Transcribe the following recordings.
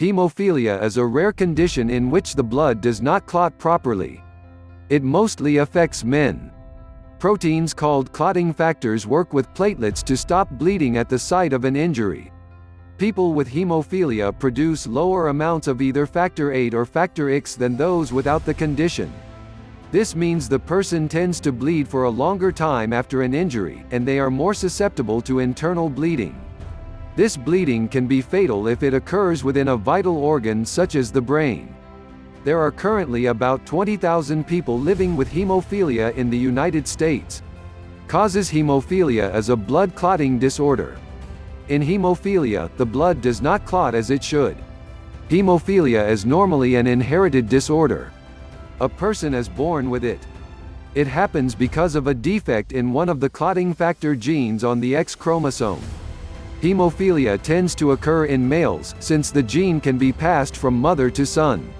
Hemophilia is a rare condition in which the blood does not clot properly. It mostly affects men. Proteins called clotting factors work with platelets to stop bleeding at the site of an injury. People with hemophilia produce lower amounts of either factor VIII or factor X than those without the condition. This means the person tends to bleed for a longer time after an injury, and they are more susceptible to internal bleeding. This bleeding can be fatal if it occurs within a vital organ such as the brain. There are currently about 20,000 people living with hemophilia in the United States. Causes hemophilia is a blood clotting disorder. In hemophilia, the blood does not clot as it should. Hemophilia is normally an inherited disorder. A person is born with it. It happens because of a defect in one of the clotting factor genes on the X chromosome. Hemophilia tends to occur in males, since the gene can be passed from mother to son.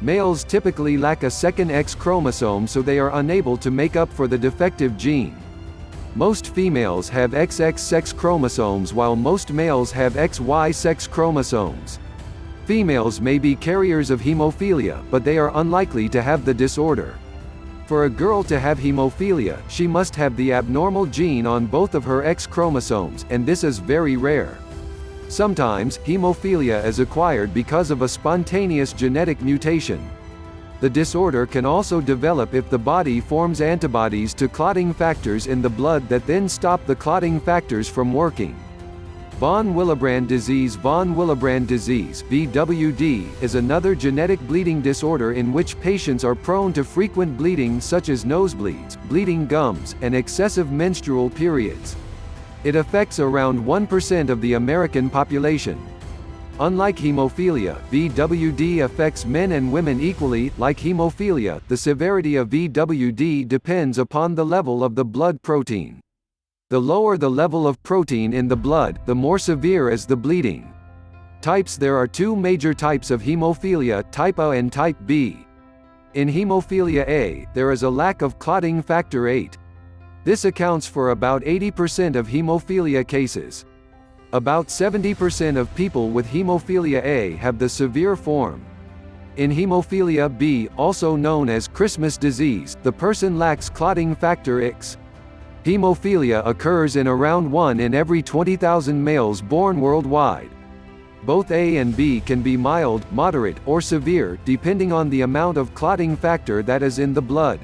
Males typically lack a second X chromosome, so they are unable to make up for the defective gene. Most females have XX sex chromosomes while most males have XY sex chromosomes. Females may be carriers of hemophilia, but they are unlikely to have the disorder. For a girl to have hemophilia, she must have the abnormal gene on both of her X chromosomes, and this is very rare. Sometimes, hemophilia is acquired because of a spontaneous genetic mutation. The disorder can also develop if the body forms antibodies to clotting factors in the blood that then stop the clotting factors from working. Von Willebrand disease (VWD) is another genetic bleeding disorder in which patients are prone to frequent bleeding such as nosebleeds, bleeding gums, and excessive menstrual periods. It affects around 1% of the American population. Unlike hemophilia, VWD affects men and women equally. Like hemophilia, the severity of VWD depends upon the level of the blood protein. The lower the level of protein in the blood, the more severe is the bleeding. Types: there are two major types of hemophilia, type A and type B. In hemophilia A, there is a lack of clotting factor VIII. This accounts for about 80% of hemophilia cases. About 70% of people with hemophilia A have the severe form. In hemophilia B, also known as Christmas disease, the person lacks clotting factor X. Hemophilia occurs in around 1 in every 20,000 males born worldwide. Both A and B can be mild, moderate, or severe, depending on the amount of clotting factor that is in the blood.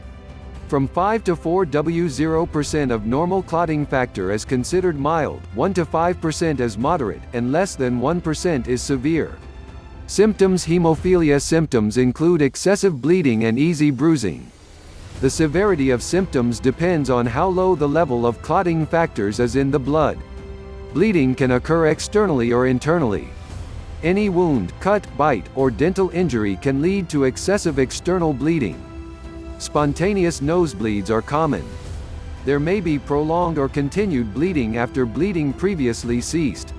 From 5 to 4%, of normal clotting factor is considered mild, 1 to 5% is moderate, and less than 1% is severe. Symptoms: hemophilia symptoms include excessive bleeding and easy bruising. The severity of symptoms depends on how low the level of clotting factors is in the blood. Bleeding can occur externally or internally. Any wound, cut, bite, or dental injury can lead to excessive external bleeding. Spontaneous nosebleeds are common. There may be prolonged or continued bleeding after bleeding previously ceased.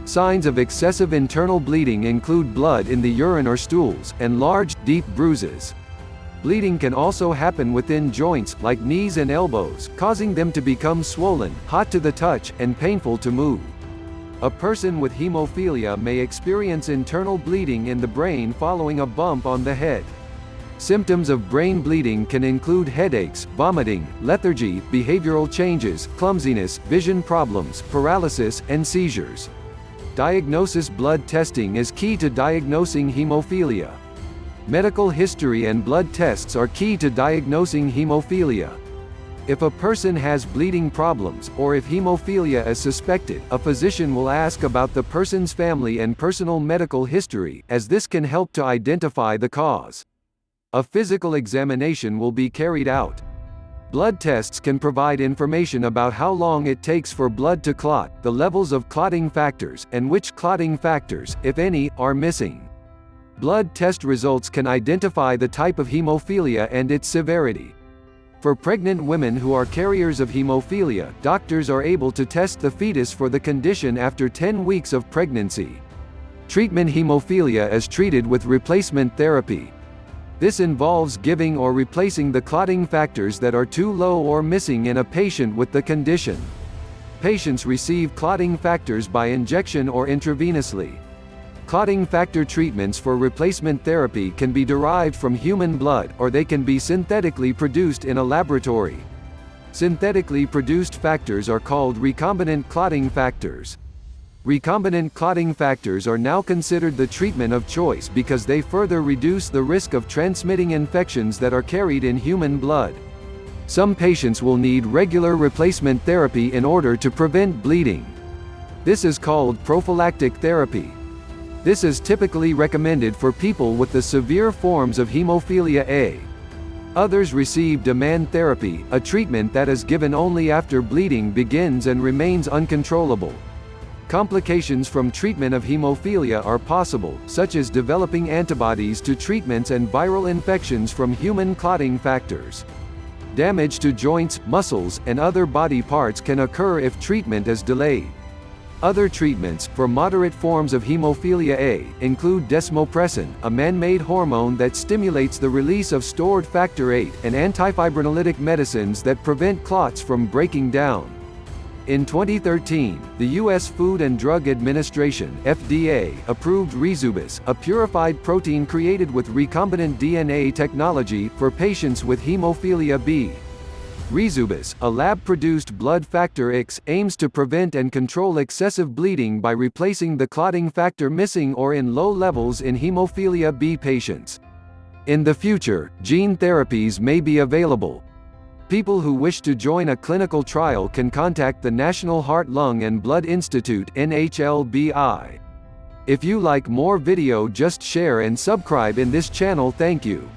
Signs of excessive internal bleeding include blood in the urine or stools, and large, deep bruises. Bleeding can also happen within joints, like knees and elbows, causing them to become swollen, hot to the touch, and painful to move. A person with hemophilia may experience internal bleeding in the brain following a bump on the head. Symptoms of brain bleeding can include headaches, vomiting, lethargy, behavioral changes, clumsiness, vision problems, paralysis, and seizures. Diagnosis: blood testing is key to diagnosing hemophilia. Medical history and blood tests are key to diagnosing hemophilia. If a person has bleeding problems, or if hemophilia is suspected, a physician will ask about the person's family and personal medical history, as this can help to identify the cause. A physical examination will be carried out. Blood tests can provide information about how long it takes for blood to clot, the levels of clotting factors, and which clotting factors, if any, are missing. Blood test results can identify the type of hemophilia and its severity. For pregnant women who are carriers of hemophilia, doctors are able to test the fetus for the condition after 10 weeks of pregnancy. Treatment: hemophilia is treated with replacement therapy. This involves giving or replacing the clotting factors that are too low or missing in a patient with the condition. Patients receive clotting factors by injection or intravenously. Clotting factor treatments for replacement therapy can be derived from human blood, or they can be synthetically produced in a laboratory. Synthetically produced factors are called recombinant clotting factors. Recombinant clotting factors are now considered the treatment of choice because they further reduce the risk of transmitting infections that are carried in human blood. Some patients will need regular replacement therapy in order to prevent bleeding. This is called prophylactic therapy. This is typically recommended for people with the severe forms of hemophilia A. Others receive demand therapy, a treatment that is given only after bleeding begins and remains uncontrollable. Complications from treatment of hemophilia are possible, such as developing antibodies to treatments and viral infections from human clotting factors. Damage to joints, muscles, and other body parts can occur if treatment is delayed. Other treatments, for moderate forms of hemophilia A, include desmopressin, a man-made hormone that stimulates the release of stored factor VIII, and antifibrinolytic medicines that prevent clots from breaking down. In 2013, the U.S. Food and Drug Administration (FDA) approved Rezubis, a purified protein created with recombinant DNA technology, for patients with hemophilia B. Rezubis, a lab-produced blood factor X, aims to prevent and control excessive bleeding by replacing the clotting factor missing or in low levels in hemophilia B patients. In the future, gene therapies may be available. People who wish to join a clinical trial can contact the National Heart, Lung and Blood Institute (NHLBI). If you like more video, just share and subscribe in this channel. Thank you.